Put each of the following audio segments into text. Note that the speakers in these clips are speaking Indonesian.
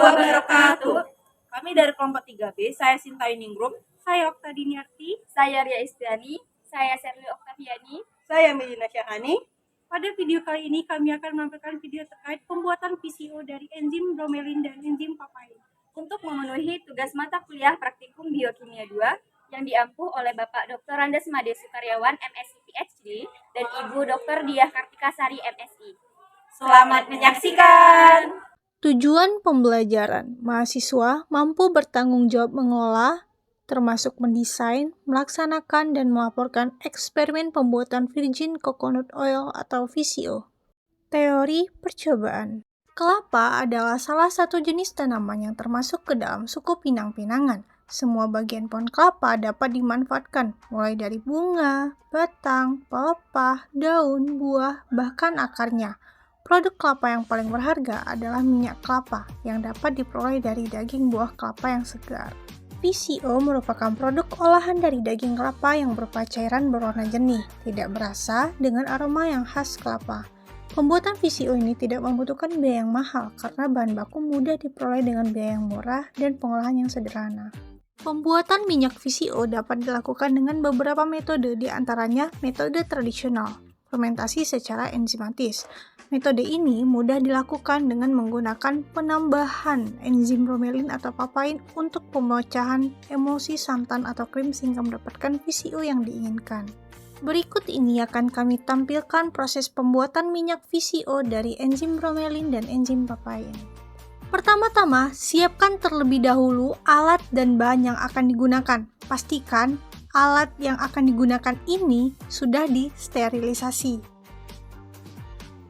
wabarakatuh. Kami dari kelompok 3B, saya Sinta Iningrum, Saya Okta Diniarti, Saya Ria Istiani, saya Sherly Oktaviani. saya Melina Syahani. pada video kali ini kami akan menampilkan video terkait pembuatan VCO dari enzim bromelin dan enzim papain. Untuk memenuhi tugas mata kuliah praktikum biokimia 2 yang diampuh oleh Bapak Dr. Andes Made Sukaryawan MSc PhD dan Ibu Dr. Diah Kartikasari MSi. Selamat menyaksikan. Tujuan pembelajaran, mahasiswa mampu bertanggung jawab mengolah, termasuk mendesain, melaksanakan, dan melaporkan eksperimen pembuatan virgin coconut oil atau VCO. Teori percobaan. Kelapa adalah salah satu jenis tanaman yang termasuk ke dalam suku pinang-pinangan. Semua bagian pohon kelapa dapat dimanfaatkan, mulai dari bunga, batang, pelepah, daun, buah, bahkan akarnya. Produk kelapa yang paling berharga adalah minyak kelapa yang dapat diperoleh dari daging buah kelapa yang segar. VCO merupakan produk olahan dari daging kelapa yang berupa cairan berwarna jernih, tidak berasa dengan aroma yang khas kelapa. Pembuatan VCO ini tidak membutuhkan biaya yang mahal karena bahan baku mudah diperoleh dengan biaya yang murah dan pengolahan yang sederhana. Pembuatan minyak VCO dapat dilakukan dengan beberapa metode, di antaranya metode tradisional, fermentasi secara enzimatis. Metode ini mudah dilakukan dengan menggunakan penambahan enzim bromelin atau papain untuk pemecahan emulsi santan atau krim sehingga mendapatkan VCO yang diinginkan. Berikut ini akan kami tampilkan proses pembuatan minyak VCO dari enzim bromelin dan enzim papain. Pertama-tama, siapkan terlebih dahulu alat dan bahan yang akan digunakan. Pastikan alat yang akan digunakan ini sudah disterilisasi.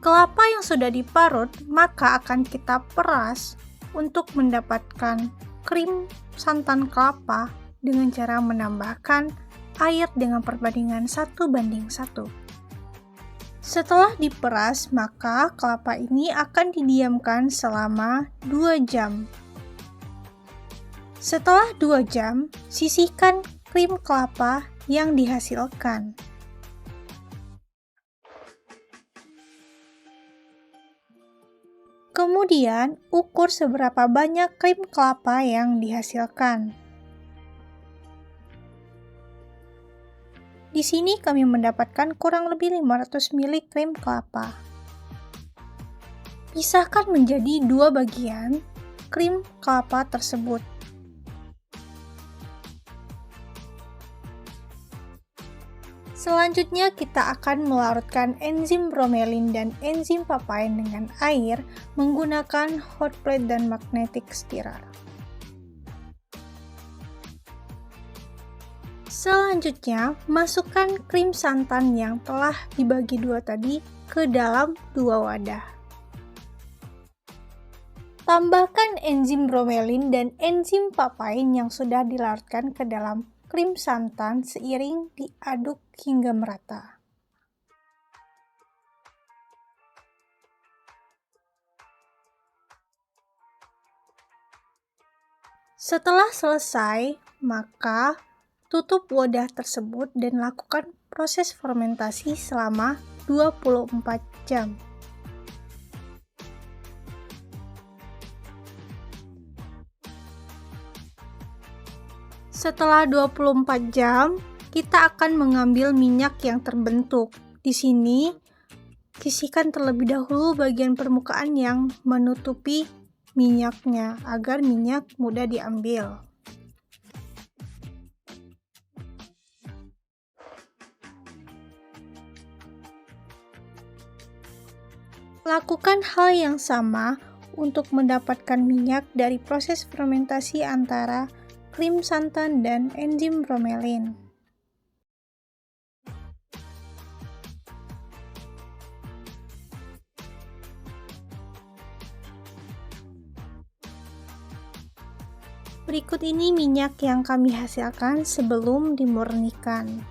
Kelapa yang sudah diparut, maka akan kita peras untuk mendapatkan krim santan kelapa dengan cara menambahkan air dengan perbandingan 1:1. Setelah diperas, maka kelapa ini akan didiamkan selama 2 jam. Setelah 2 jam, sisihkan krim kelapa yang dihasilkan. Kemudian, ukur seberapa banyak krim kelapa yang dihasilkan. Di sini kami mendapatkan kurang lebih 500 ml krim kelapa. Pisahkan menjadi 2 bagian krim kelapa tersebut. Selanjutnya kita akan melarutkan enzim bromelin dan enzim papain dengan air menggunakan hot plate dan magnetic stirrer. Selanjutnya, masukkan krim santan yang telah dibagi 2 tadi ke dalam 2 wadah. Tambahkan enzim bromelin dan enzim papain yang sudah dilarutkan ke dalam krim santan seiring diaduk hingga merata. Setelah selesai, maka tutup wadah tersebut dan lakukan proses fermentasi selama 24 jam. Setelah 24 jam, kita akan mengambil minyak yang terbentuk. Di sini, sisihkan terlebih dahulu bagian permukaan yang menutupi minyaknya agar minyak mudah diambil. Lakukan hal yang sama untuk mendapatkan minyak dari proses fermentasi antara krim santan dan enzim bromelin. Berikut ini minyak yang kami hasilkan sebelum dimurnikan.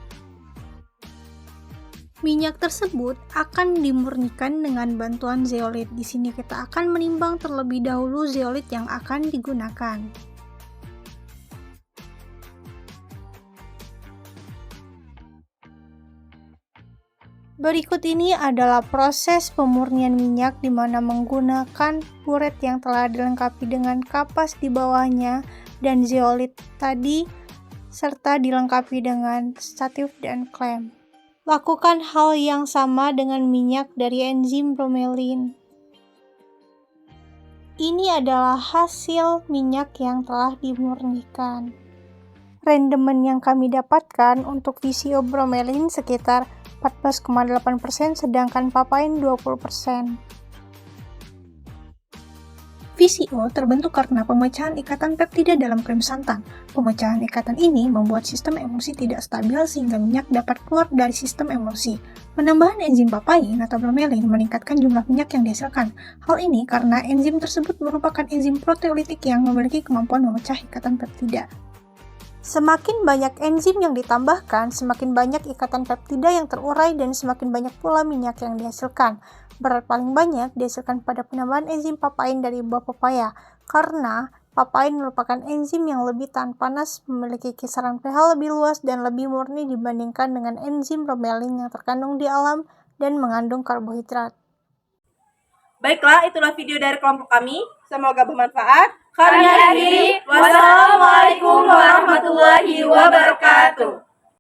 Minyak tersebut akan dimurnikan dengan bantuan zeolit. Di sini kita akan menimbang terlebih dahulu zeolit yang akan digunakan. Berikut ini adalah proses pemurnian minyak di mana menggunakan buret yang telah dilengkapi dengan kapas di bawahnya dan zeolit tadi serta dilengkapi dengan statif dan klem. Lakukan hal yang sama dengan minyak dari enzim bromelin. Ini adalah hasil minyak yang telah dimurnikan. Rendemen yang kami dapatkan untuk VCO bromelin sekitar 14,8%, sedangkan papain 20%. VCO terbentuk karena pemecahan ikatan peptida dalam krim santan. Pemecahan ikatan ini membuat sistem emulsi tidak stabil sehingga minyak dapat keluar dari sistem emulsi. Penambahan enzim papain atau bromelin meningkatkan jumlah minyak yang dihasilkan. Hal ini karena enzim tersebut merupakan enzim proteolitik yang memiliki kemampuan memecah ikatan peptida. Semakin banyak enzim yang ditambahkan, semakin banyak ikatan peptida yang terurai dan semakin banyak pula minyak yang dihasilkan. Berat paling banyak dihasilkan pada penambahan enzim papain dari buah pepaya, karena papain merupakan enzim yang lebih tahan panas, memiliki kisaran pH lebih luas dan lebih murni dibandingkan dengan enzim bromelin yang terkandung di alam dan mengandung karbohidrat. Baiklah, itulah video dari kelompok kami. Semoga bermanfaat. Kami akhiri. Wassalamualaikum warahmatullahi wabarakatuh.